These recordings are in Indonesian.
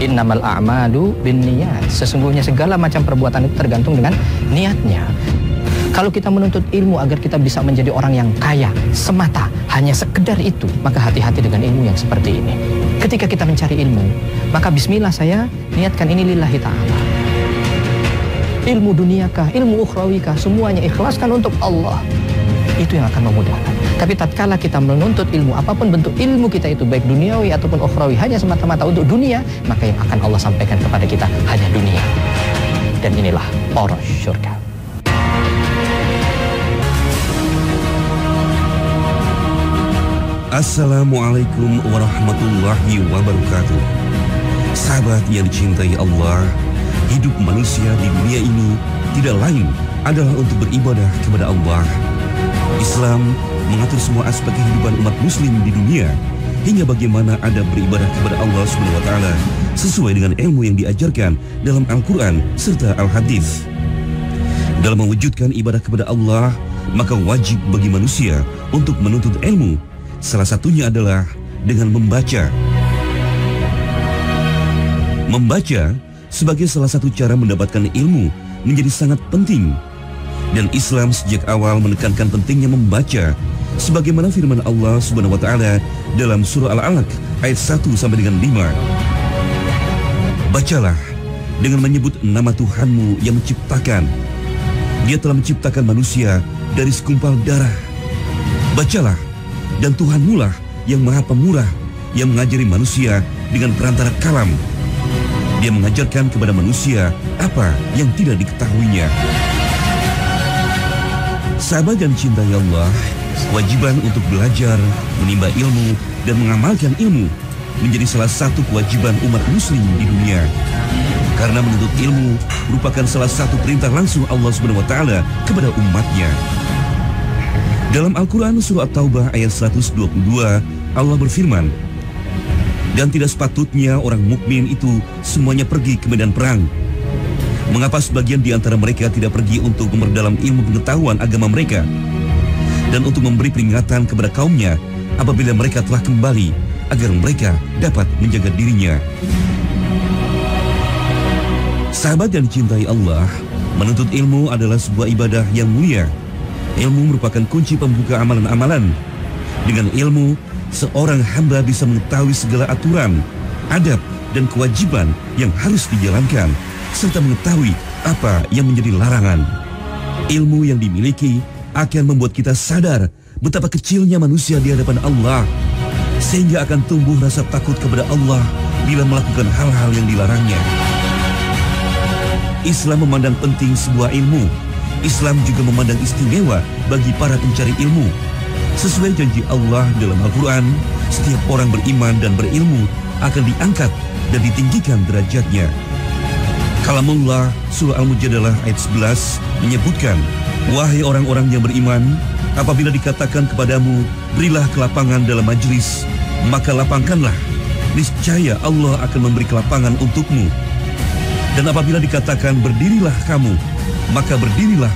Innamal a'malu binniyat. Sesungguhnya segala macam perbuatan itu tergantung dengan niatnya. Kalau kita menuntut ilmu agar kita bisa menjadi orang yang kaya semata, hanya sekedar itu, maka hati-hati dengan ilmu yang seperti ini. Ketika kita mencari ilmu, maka bismillah saya niatkan ini lillahi ta'ala. Ilmu duniakah, ilmu ukhrawikah, semuanya ikhlaskan untuk Allah. Itu yang akan memudahkan. Tapi tatkala kita menuntut ilmu, apapun bentuk ilmu kita itu, baik duniawi ataupun ukhrawi, hanya semata-mata untuk dunia, maka yang akan Allah sampaikan kepada kita hanya dunia. Dan inilah poros syurga. Assalamualaikum warahmatullahi wabarakatuh. Sahabat yang dicintai Allah, hidup manusia di dunia ini tidak lain adalah untuk beribadah kepada Allah. Islam mengatur semua aspek kehidupan umat muslim di dunia, hingga bagaimana adab beribadah kepada Allah Subhanahu wa taala sesuai dengan ilmu yang diajarkan dalam Al-Qur'an serta Al-Hadis. Dalam mewujudkan ibadah kepada Allah, maka wajib bagi manusia untuk menuntut ilmu. Salah satunya adalah dengan membaca. Membaca sebagai salah satu cara mendapatkan ilmu menjadi sangat penting. Dan Islam sejak awal menekankan pentingnya membaca, sebagaimana firman Allah Subhanahu wa taala dalam surah Al-Alaq ayat 1 sampai dengan 5. Bacalah dengan menyebut nama Tuhanmu yang menciptakan. Dia telah menciptakan manusia dari segumpal darah. Bacalah, dan Tuhanmu lah yang Maha Pemurah, yang mengajari manusia dengan perantara kalam. Dia mengajarkan kepada manusia apa yang tidak diketahuinya. Sahabat yang dicintai Allah, kewajiban untuk belajar, menimba ilmu, dan mengamalkan ilmu menjadi salah satu kewajiban umat muslim di dunia. Karena menuntut ilmu merupakan salah satu perintah langsung Allah Subhanahu wa taala kepada umatnya. Dalam Al-Quran surah At-Taubah ayat 122, Allah berfirman, dan tidak sepatutnya orang mukmin itu semuanya pergi ke medan perang. Mengapa sebagian di antara mereka tidak pergi untuk memperdalam ilmu pengetahuan agama mereka, dan untuk memberi peringatan kepada kaumnya apabila mereka telah kembali, agar mereka dapat menjaga dirinya. Sahabat yang dicintai Allah, menuntut ilmu adalah sebuah ibadah yang mulia. Ilmu merupakan kunci pembuka amalan-amalan. Dengan ilmu, seorang hamba bisa mengetahui segala aturan, adab, dan kewajiban yang harus dijalankan, serta mengetahui apa yang menjadi larangan. Ilmu yang dimiliki akan membuat kita sadar betapa kecilnya manusia di hadapan Allah, sehingga akan tumbuh rasa takut kepada Allah bila melakukan hal-hal yang dilarangnya. Islam memandang penting sebuah ilmu. Islam juga memandang istimewa bagi para pencari ilmu. Sesuai janji Allah dalam Al-Quran, setiap orang beriman dan berilmu akan diangkat dan ditinggikan derajatnya. Kalamullah surah Al-Mujadalah ayat 11 menyebutkan, wahai orang-orang yang beriman, apabila dikatakan kepadamu, berilah kelapangan dalam majelis, maka lapangkanlah. Niscaya Allah akan memberi kelapangan untukmu. Dan apabila dikatakan berdirilah kamu, maka berdirilah.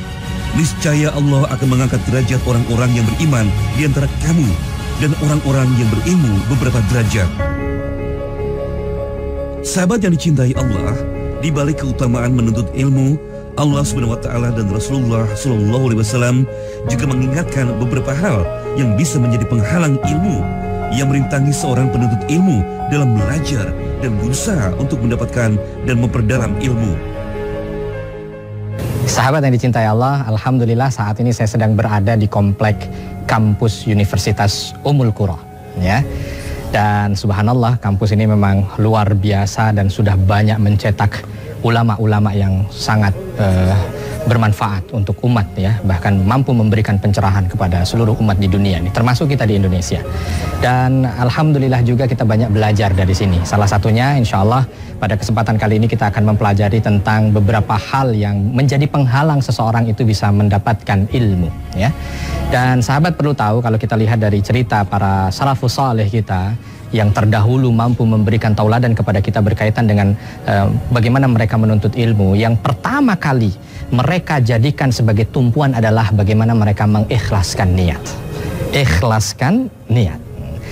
Niscaya Allah akan mengangkat derajat orang-orang yang beriman di antara kamu dan orang-orang yang berilmu beberapa derajat. Sahabat yang dicintai Allah, di balik keutamaan menuntut ilmu, Allah Subhanahu wa taala dan Rasulullah sallallahu alaihi wasallam juga mengingatkan beberapa hal yang bisa menjadi penghalang ilmu, yang merintangi seorang penuntut ilmu dalam belajar dan berusaha untuk mendapatkan dan memperdalam ilmu. Sahabat yang dicintai Allah, alhamdulillah saat ini saya sedang berada di komplek kampus Universitas Ummul Qura, ya. Dan subhanallah, kampus ini memang luar biasa dan sudah banyak mencetak ulama-ulama yang sangat bermanfaat untuk umat, ya, bahkan mampu memberikan pencerahan kepada seluruh umat di dunia ini, termasuk kita di Indonesia. Dan alhamdulillah juga kita banyak belajar dari sini. Salah satunya insya Allah pada kesempatan kali ini kita akan mempelajari tentang beberapa hal yang menjadi penghalang seseorang itu bisa mendapatkan ilmu, ya. Dan sahabat perlu tahu, kalau kita lihat dari cerita para salafus saleh kita yang terdahulu mampu memberikan tauladan kepada kita berkaitan dengan bagaimana mereka menuntut ilmu, yang pertama kali mereka jadikan sebagai tumpuan adalah bagaimana mereka mengikhlaskan niat. Ikhlaskan niat.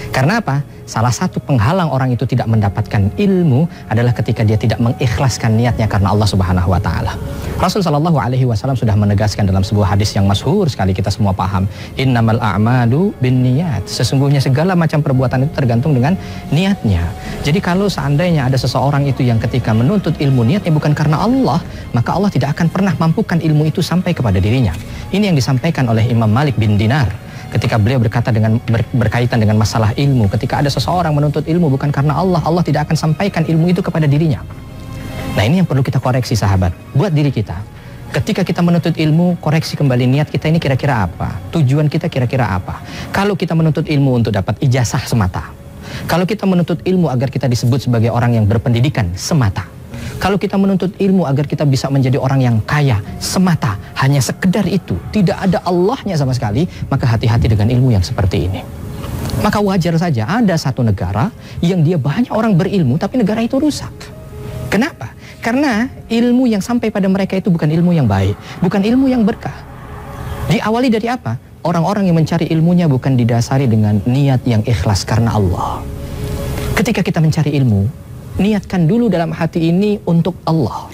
Karena apa? Salah satu penghalang orang itu tidak mendapatkan ilmu adalah ketika dia tidak mengikhlaskan niatnya karena Allah Subhanahu wa taala. Rasul sallallahu alaihi wasallam sudah menegaskan dalam sebuah hadis yang masyhur sekali kita semua paham, innamal a'malu binniyat. Sesungguhnya segala macam perbuatan itu tergantung dengan niatnya. Jadi kalau seandainya ada seseorang itu yang ketika menuntut ilmu niatnya bukan karena Allah, maka Allah tidak akan pernah mampukan ilmu itu sampai kepada dirinya. Ini yang disampaikan oleh Imam Malik bin Dinar ketika beliau berkata berkaitan dengan masalah ilmu. Ketika ada seseorang menuntut ilmu bukan karena Allah, Allah tidak akan sampaikan ilmu itu kepada dirinya. Nah, ini yang perlu kita koreksi sahabat, buat diri kita. Ketika kita menuntut ilmu, koreksi kembali niat kita ini kira-kira apa? Tujuan kita kira-kira apa? Kalau kita menuntut ilmu untuk dapat ijazah semata, kalau kita menuntut ilmu agar kita disebut sebagai orang yang berpendidikan semata, kalau kita menuntut ilmu agar kita bisa menjadi orang yang kaya semata, hanya sekedar itu, tidak ada Allahnya sama sekali, maka hati-hati dengan ilmu yang seperti ini. Maka wajar saja ada satu negara yang dia banyak orang berilmu tapi negara itu rusak. Kenapa? Karena ilmu yang sampai pada mereka itu bukan ilmu yang baik, bukan ilmu yang berkah. Diawali dari apa? Orang-orang yang mencari ilmunya bukan didasari dengan niat yang ikhlas karena Allah. Ketika kita mencari ilmu, niatkan dulu dalam hati ini untuk Allah.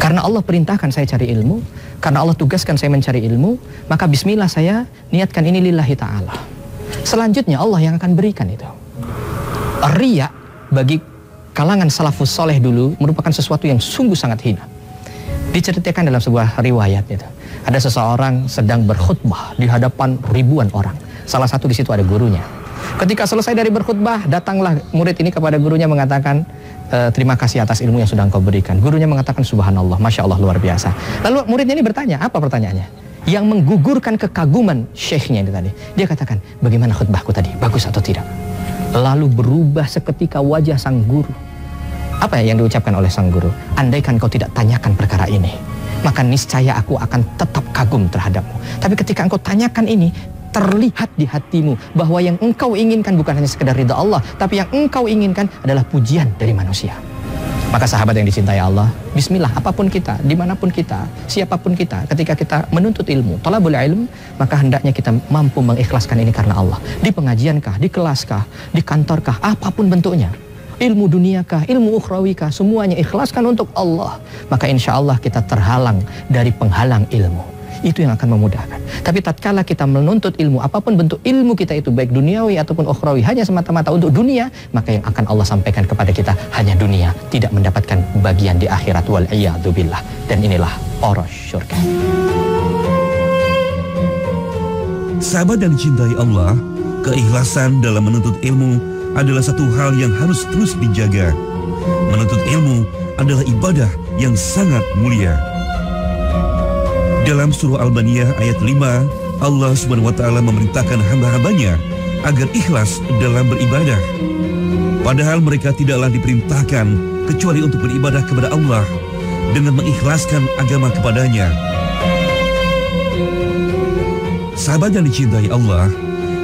Karena Allah perintahkan saya cari ilmu, karena Allah tugaskan saya mencari ilmu, maka bismillah saya niatkan ini lillahi ta'ala. Selanjutnya Allah yang akan berikan itu. Riya bagi kalangan salafus soleh dulu merupakan sesuatu yang sungguh sangat hina. Diceritakan dalam sebuah riwayat itu, ada seseorang sedang berkhutbah di hadapan ribuan orang. Salah satu di situ ada gurunya. Ketika selesai dari berkhutbah, datanglah murid ini kepada gurunya mengatakan, terima kasih atas ilmu yang sudah engkau berikan. Gurunya mengatakan, subhanallah, masya Allah, luar biasa. Lalu muridnya ini bertanya, apa pertanyaannya? Yang menggugurkan kekaguman syekhnya ini tadi. Dia katakan, bagaimana khutbahku tadi, bagus atau tidak? Lalu berubah seketika wajah sang guru. Apa yang diucapkan oleh sang guru? Andaikan kau tidak tanyakan perkara ini, maka niscaya aku akan tetap kagum terhadapmu. Tapi ketika engkau tanyakan ini, terlihat di hatimu bahwa yang engkau inginkan bukan hanya sekedar ridha Allah, tapi yang engkau inginkan adalah pujian dari manusia. Maka sahabat yang dicintai Allah, bismillah, apapun kita, dimanapun kita, siapapun kita, ketika kita menuntut ilmu, thalabul ilm, maka hendaknya kita mampu mengikhlaskan ini karena Allah. Di pengajiankah, di kelaskah, di kantorkah, apapun bentuknya, ilmu duniakah, ilmu ukhrawikah, semuanya ikhlaskan untuk Allah. Maka insya Allah kita terhalang dari penghalang ilmu. Itu yang akan memudahkan. Tapi tatkala kita menuntut ilmu, apapun bentuk ilmu kita itu, baik duniawi ataupun ukhrawi, hanya semata-mata untuk dunia, maka yang akan Allah sampaikan kepada kita hanya dunia, tidak mendapatkan bagian di akhirat, wal iyadu billah. Dan inilah poros syurga. Sahabat yang dicintai Allah, keikhlasan dalam menuntut ilmu adalah satu hal yang harus terus dijaga. Menuntut ilmu adalah ibadah yang sangat mulia. Dalam surah Al-Baniyah ayat 5, Allah Subhanahu wa taala memerintahkan hamba-hambanya agar ikhlas dalam beribadah. Padahal mereka tidaklah diperintahkan kecuali untuk beribadah kepada Allah dengan mengikhlaskan agama kepadanya. Sahabat yang dicintai Allah,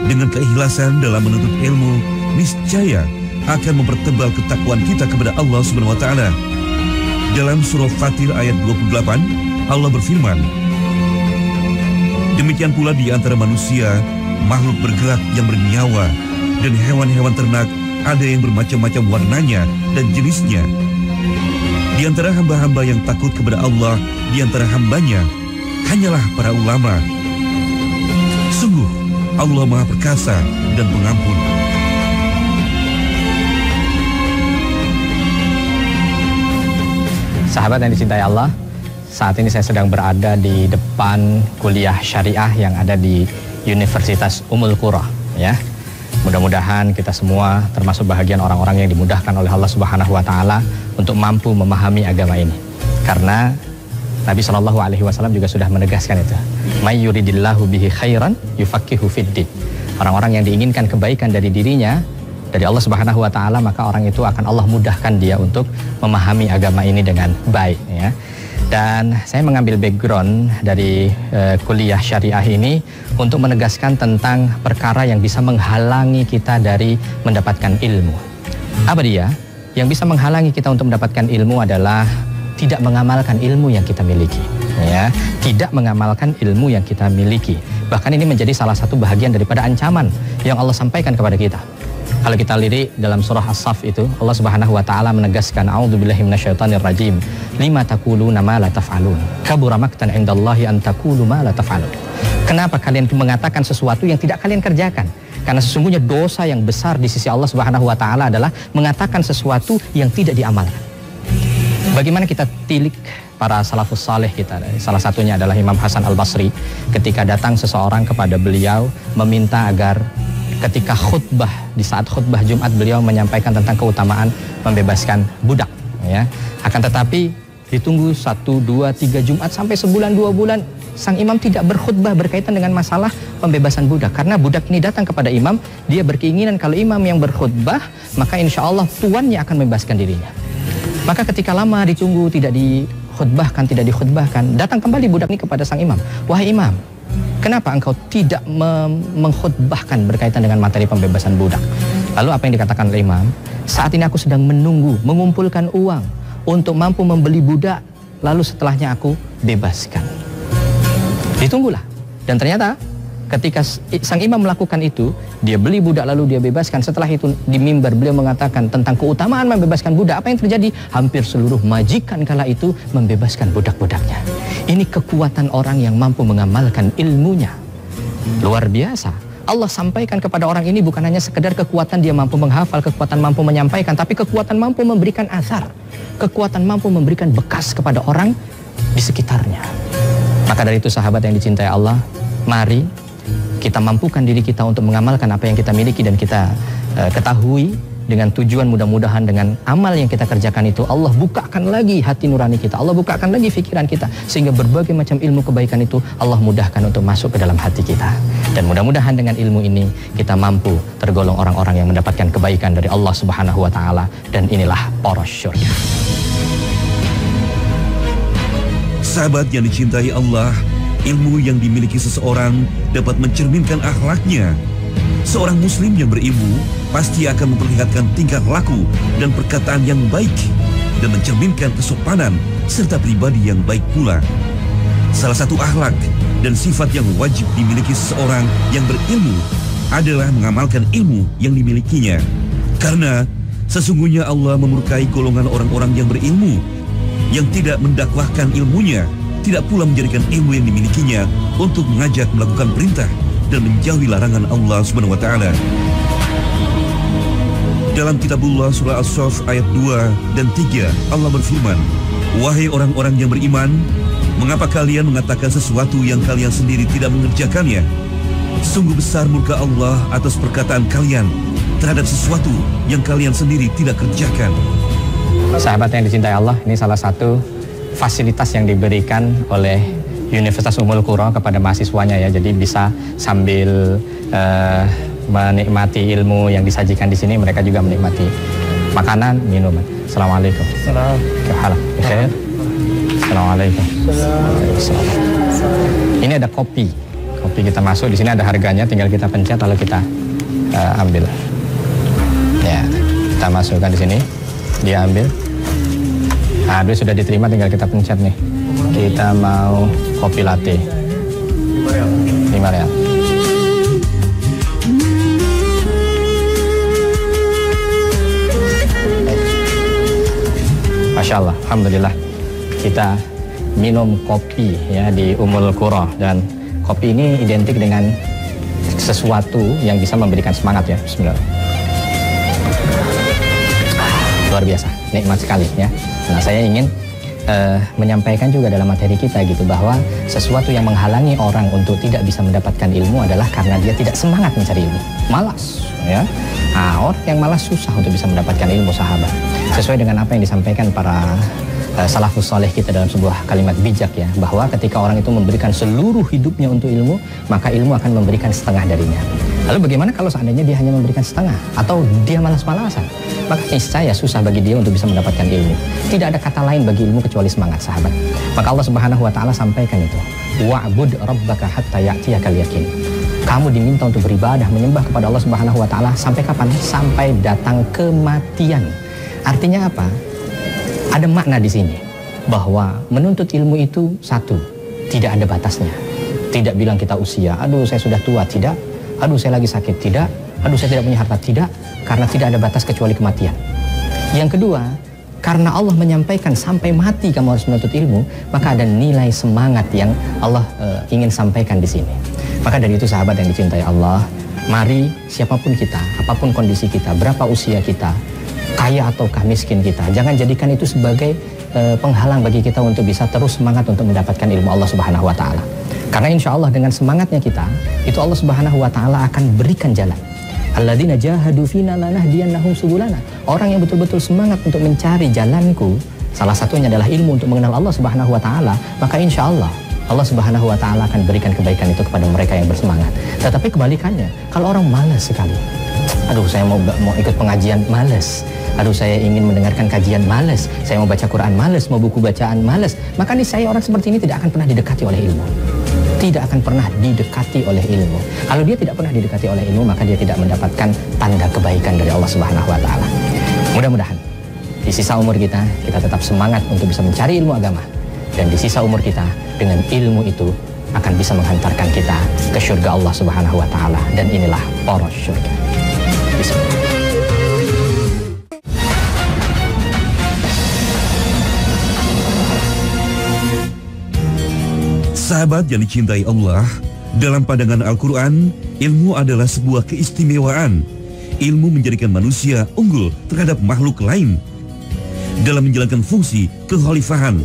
dengan keikhlasan dalam menuntut ilmu, niscaya akan mempertebal ketakwaan kita kepada Allah Subhanahu wa taala. Dalam surah Fatir ayat 28, Allah berfirman, demikian pula di antara manusia, makhluk bergerak yang bernyawa, dan hewan-hewan ternak ada yang bermacam-macam warnanya dan jenisnya. Di antara hamba-hamba yang takut kepada Allah, di antara hambanya, hanyalah para ulama. Sungguh, Allah Maha Perkasa dan Pengampun. Sahabat yang dicintai Allah, saat ini saya sedang berada di depan kuliah syariah yang ada di Universitas Ummul Qura, ya. Mudah-mudahan kita semua termasuk bahagian orang-orang yang dimudahkan oleh Allah Subhanahu wa taala untuk mampu memahami agama ini. Karena Nabi Shallallahu alaihi wasallam juga sudah menegaskan itu. May yuridillahu bihi khairan yufaqihu fiddin. Orang-orang yang diinginkan kebaikan dari dirinya, dari Allah Subhanahu wa taala, maka orang itu akan Allah mudahkan dia untuk memahami agama ini dengan baik, ya. Dan saya mengambil background dari kuliah syariah ini untuk menegaskan tentang perkara yang bisa menghalangi kita dari mendapatkan ilmu. Apa dia? Yang bisa menghalangi kita untuk mendapatkan ilmu adalah tidak mengamalkan ilmu yang kita miliki. ya, tidak mengamalkan ilmu yang kita miliki. Bahkan ini menjadi salah satu bahagian daripada ancaman yang Allah sampaikan kepada kita. Kalau kita lirik dalam surah As-Saff itu, Allah Subhanahu wa taala menegaskan, a'udzubillahi minasyaitonirrajim, lima taquluna ma la taf'alun, kabura maqtan 'indallahi an taqulu ma la taf'alun. Kenapa kalian mengatakan sesuatu yang tidak kalian kerjakan? Karena sesungguhnya dosa yang besar di sisi Allah Subhanahu wa taala adalah mengatakan sesuatu yang tidak diamalkan. Bagaimana kita tilik para salafus saleh kita? Salah satunya adalah Imam Hasan Al-Basri, ketika datang seseorang kepada beliau meminta agar ketika khutbah, di saat khutbah Jumat beliau menyampaikan tentang keutamaan membebaskan budak, ya. Akan tetapi ditunggu 1, 2, 3 Jumat sampai sebulan 2 bulan sang imam tidak berkhutbah berkaitan dengan masalah pembebasan budak. Karena budak ini datang kepada imam, dia berkeinginan kalau imam yang berkhutbah, maka insya Allah tuannya akan membebaskan dirinya. Maka ketika lama ditunggu tidak dikhutbahkan, tidak dikhutbahkan, datang kembali budak ini kepada sang imam. Wahai imam, kenapa engkau tidak mengkhutbahkan berkaitan dengan materi pembebasan budak? Lalu apa yang dikatakan oleh imam? Saat ini aku sedang menunggu, mengumpulkan uang untuk mampu membeli budak, lalu setelahnya aku bebaskan. Ditunggulah. Dan ternyata ketika sang imam melakukan itu, dia beli budak lalu dia bebaskan. Setelah itu di mimbar beliau mengatakan tentang keutamaan membebaskan budak. Apa yang terjadi? Hampir seluruh majikan kala itu membebaskan budak-budaknya. Ini kekuatan orang yang mampu mengamalkan ilmunya. Luar biasa. Allah sampaikan kepada orang ini bukan hanya sekedar kekuatan dia mampu menghafal, kekuatan mampu menyampaikan, tapi kekuatan mampu memberikan athar, kekuatan mampu memberikan bekas kepada orang di sekitarnya. Maka dari itu sahabat yang dicintai Allah, mari kita mampukan diri kita untuk mengamalkan apa yang kita miliki dan kita ketahui, dengan tujuan mudah-mudahan dengan amal yang kita kerjakan itu Allah bukakan lagi hati nurani kita, Allah bukakan lagi pikiran kita, sehingga berbagai macam ilmu kebaikan itu Allah mudahkan untuk masuk ke dalam hati kita. Dan mudah-mudahan dengan ilmu ini kita mampu tergolong orang-orang yang mendapatkan kebaikan dari Allah Subhanahu wa taala, dan inilah poros syurga. Sahabat yang dicintai Allah, ilmu yang dimiliki seseorang dapat mencerminkan akhlaknya. Seorang muslim yang berilmu pasti akan memperlihatkan tingkah laku dan perkataan yang baik dan mencerminkan kesopanan serta pribadi yang baik pula. Salah satu akhlak dan sifat yang wajib dimiliki seseorang yang berilmu adalah mengamalkan ilmu yang dimilikinya. Karena sesungguhnya Allah memurkai golongan orang-orang yang berilmu, yang tidak mendakwahkan ilmunya, tidak pula menjadikan ilmu yang dimilikinya untuk mengajak melakukan perintah dan menjauhi larangan Allah Subhanahu wa taala. Dalam kitabullah surah As-Saff ayat 2 dan 3, Allah berfirman, "Wahai orang-orang yang beriman, mengapa kalian mengatakan sesuatu yang kalian sendiri tidak mengerjakannya? Sungguh besar murka Allah atas perkataan kalian terhadap sesuatu yang kalian sendiri tidak kerjakan." Sahabat yang dicintai Allah, ini salah satu fasilitas yang diberikan oleh Universitas Ummul Qura kepada mahasiswanya, ya. Jadi bisa sambil menikmati ilmu yang disajikan di sini, mereka juga menikmati makanan, minuman. Assalamualaikum. Assalamualaikum. Ini ada kopi. Kopi kita masuk, di sini ada harganya, tinggal kita pencet lalu kita ambil. Ya, kita masukkan di sini, dia ambil. Nah, dia sudah diterima, tinggal kita pencet nih. Kita mau kopi latte 5 real. Masya Allah, alhamdulillah kita minum kopi, ya, di Ummul Qura, dan kopi ini identik dengan sesuatu yang bisa memberikan semangat, ya. Bismillah. Luar biasa, nikmat sekali, ya. Nah, saya ingin menyampaikan juga dalam materi kita gitu, bahwa sesuatu yang menghalangi orang untuk tidak bisa mendapatkan ilmu adalah karena dia tidak semangat mencari ilmu, malas, ya. Nah, orang yang malas susah untuk bisa mendapatkan ilmu, sahabat. Sesuai dengan apa yang disampaikan para salafus soleh kita dalam sebuah kalimat bijak, ya, bahwa ketika orang itu memberikan seluruh hidupnya untuk ilmu, maka ilmu akan memberikan setengah darinya. Lalu bagaimana kalau seandainya dia hanya memberikan setengah, atau dia malas-malasan? Maka niscaya susah bagi dia untuk bisa mendapatkan ilmu. Tidak ada kata lain bagi ilmu kecuali semangat, sahabat. Maka Allah Subhanahu wa taala sampaikan itu, wa'bud rabbaka hatta ya'tiyakal yaqin. Kamu diminta untuk beribadah, menyembah kepada Allah Subhanahu wa taala sampai kapan? Sampai datang kematian. Artinya apa? Ada makna di sini. bahwa menuntut ilmu itu satu, tidak ada batasnya. Tidak bilang kita usia, aduh saya sudah tua, tidak. Aduh saya lagi sakit, tidak. Aduh saya tidak punya harta, tidak. Karena tidak ada batas kecuali kematian. Yang kedua, karena Allah menyampaikan sampai mati kamu harus menuntut ilmu, maka ada nilai semangat yang Allah ingin sampaikan di sini. Maka dari itu sahabat yang dicintai Allah, mari siapapun kita, apapun kondisi kita, berapa usia kita, kaya ataukah miskin kita, jangan jadikan itu sebagai penghalang bagi kita untuk bisa terus semangat untuk mendapatkan ilmu Allah Subhanahu wa Ta'ala. Karena insya Allah dengan semangatnya kita, itu Allah Subhanahu wa Ta'ala akan berikan jalan. Alladzina jahadu fina lanahdiyannahum subulana. Orang yang betul-betul semangat untuk mencari jalanku, salah satunya adalah ilmu untuk mengenal Allah Subhanahu wa Ta'ala, maka insya Allah Allah Subhanahu wa Ta'ala akan berikan kebaikan itu kepada mereka yang bersemangat. Tetapi kebalikannya, kalau orang malas sekali, aduh saya mau ikut pengajian, malas. Aduh saya ingin mendengarkan kajian, malas. Saya mau baca Quran, malas. Mau buku bacaan, malas. Maka niscaya orang seperti ini tidak akan pernah didekati oleh ilmu. Tidak akan pernah didekati oleh ilmu. Kalau dia tidak pernah didekati oleh ilmu, maka dia tidak mendapatkan tanda kebaikan dari Allah Subhanahu wa Ta'ala. Mudah-mudahan di sisa umur kita tetap semangat untuk bisa mencari ilmu agama. Dan di sisa umur kita, dengan ilmu itu akan bisa menghantarkan kita ke surga Allah Subhanahu wa Ta'ala. Dan inilah poros surga. Bismillah. Sahabat yang dicintai Allah, dalam pandangan Al-Quran, ilmu adalah sebuah keistimewaan. Ilmu menjadikan manusia unggul terhadap makhluk lain dalam menjalankan fungsi kekhalifahan.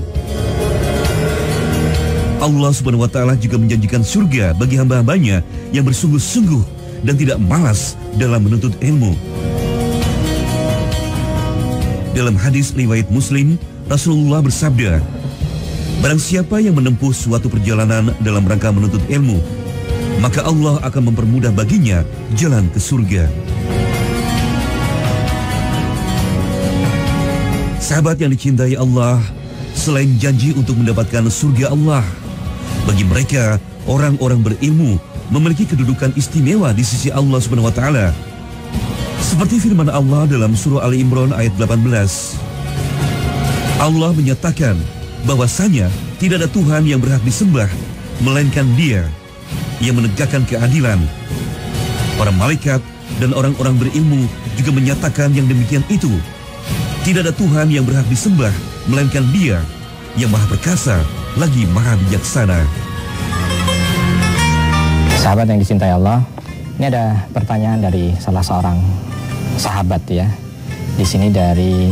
Allah Subhanahu wa Ta'ala juga menjanjikan surga bagi hamba-hambanya yang bersungguh-sungguh dan tidak malas dalam menuntut ilmu. Dalam hadis riwayat Muslim, Rasulullah bersabda, barang siapa yang menempuh suatu perjalanan dalam rangka menuntut ilmu, maka Allah akan mempermudah baginya jalan ke surga. Sahabat yang dicintai Allah, selain janji untuk mendapatkan surga Allah, bagi mereka, orang-orang berilmu memiliki kedudukan istimewa di sisi Allah Subhanahu wa Ta'ala. Seperti firman Allah dalam surah Ali Imran ayat 18. Allah menyatakan bahwasanya tidak ada Tuhan yang berhak disembah melainkan Dia yang menegakkan keadilan. Para malaikat dan orang-orang berilmu juga menyatakan yang demikian itu. Tidak ada Tuhan yang berhak disembah melainkan Dia yang Maha Perkasa lagi Maha Bijaksana. Sahabat yang dicintai Allah, ini ada pertanyaan dari salah seorang sahabat ya. Di sini dari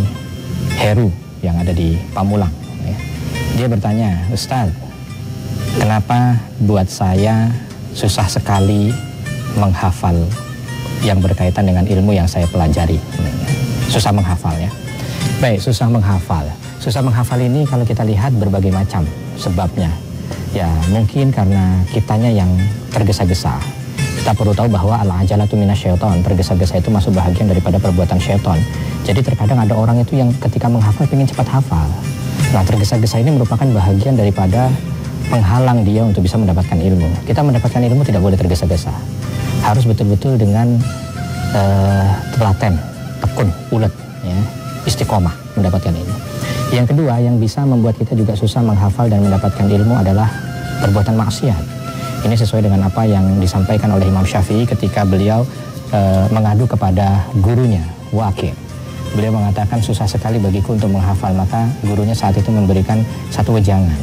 Heru yang ada di Pamulang. Dia bertanya, Ustaz, kenapa buat saya susah sekali menghafal yang berkaitan dengan ilmu yang saya pelajari? Susah menghafal ya. Baik, susah menghafal. Susah menghafal ini kalau kita lihat berbagai macam sebabnya. Ya, mungkin karena kitanya yang tergesa-gesa. Kita perlu tahu bahwa al-ajalatu minasyaiton, tergesa-gesa itu masuk bahagian daripada perbuatan syaitan. Jadi terkadang ada orang itu yang ketika menghafal ingin cepat hafal. Nah, tergesa-gesa ini merupakan bahagian daripada penghalang dia untuk bisa mendapatkan ilmu. Kita mendapatkan ilmu tidak boleh tergesa-gesa. Harus betul-betul dengan telaten, tekun, ulet, ya, istiqomah mendapatkan ilmu. Yang kedua, yang bisa membuat kita juga susah menghafal dan mendapatkan ilmu adalah perbuatan maksiat. Ini sesuai dengan apa yang disampaikan oleh Imam Syafi'i ketika beliau mengadu kepada gurunya, Waqi'. Beliau mengatakan susah sekali bagiku untuk menghafal, maka gurunya saat itu memberikan satu wejangan.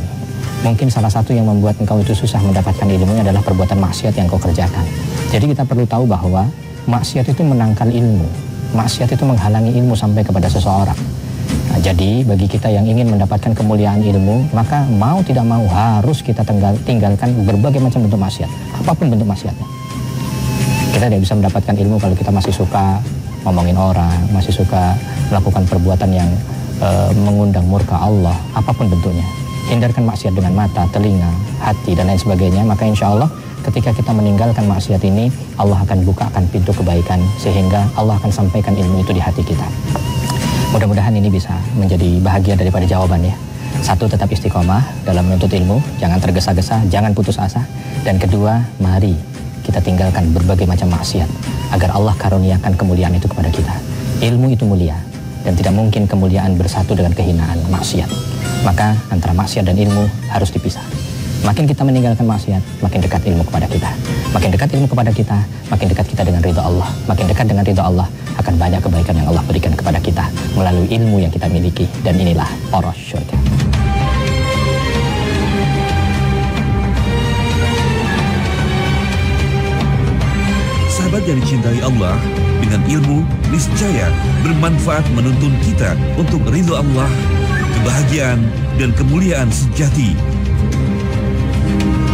Mungkin salah satu yang membuat engkau itu susah mendapatkan ilmunya adalah perbuatan maksiat yang kau kerjakan. Jadi kita perlu tahu bahwa maksiat itu menangkal ilmu. Maksiat itu menghalangi ilmu sampai kepada seseorang. Nah, jadi bagi kita yang ingin mendapatkan kemuliaan ilmu, maka mau tidak mau harus kita tinggalkan berbagai macam bentuk maksiat, apapun bentuk maksiatnya. Kita tidak bisa mendapatkan ilmu kalau kita masih suka ngomongin orang, masih suka melakukan perbuatan yang mengundang murka Allah, apapun bentuknya. Hindarkan maksiat dengan mata, telinga, hati, dan lain sebagainya. Maka insya Allah ketika kita meninggalkan maksiat ini, Allah akan bukakan pintu kebaikan, sehingga Allah akan sampaikan ilmu itu di hati kita. Mudah-mudahan ini bisa menjadi bahagian daripada jawabannya. Satu, tetap istiqomah dalam menuntut ilmu, jangan tergesa-gesa, jangan putus asa. Dan kedua, mari kita tinggalkan berbagai macam maksiat agar Allah karuniakan kemuliaan itu kepada kita. Ilmu itu mulia. dan tidak mungkin kemuliaan bersatu dengan kehinaan, maksiat. Maka antara maksiat dan ilmu harus dipisah. Makin kita meninggalkan maksiat, makin dekat ilmu kepada kita. Makin dekat ilmu kepada kita, makin dekat kita dengan ridha Allah. Makin dekat dengan ridha Allah, akan banyak kebaikan yang Allah berikan kepada kita melalui ilmu yang kita miliki. Dan inilah poros syurga. Sahabat yang dicintai Allah, dengan ilmu niscaya bermanfaat menuntun kita untuk ridho Allah, kebahagiaan, dan kemuliaan sejati.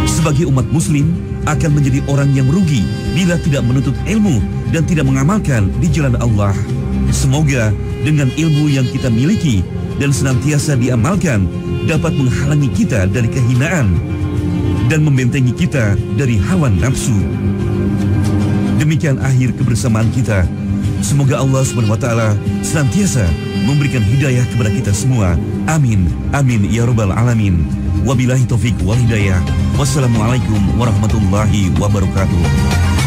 Sebagai umat muslim, akan menjadi orang yang rugi bila tidak menuntut ilmu dan tidak mengamalkan di jalan Allah. Semoga dengan ilmu yang kita miliki dan senantiasa diamalkan dapat menghalangi kita dari kehinaan dan membentengi kita dari hawa nafsu. Demikian akhir kebersamaan kita. Semoga Allah SWT senantiasa memberikan hidayah kepada kita semua. Amin. Amin ya rabbal alamin. Wabillahi taufik wal hidayah. Wassalamualaikum warahmatullahi wabarakatuh.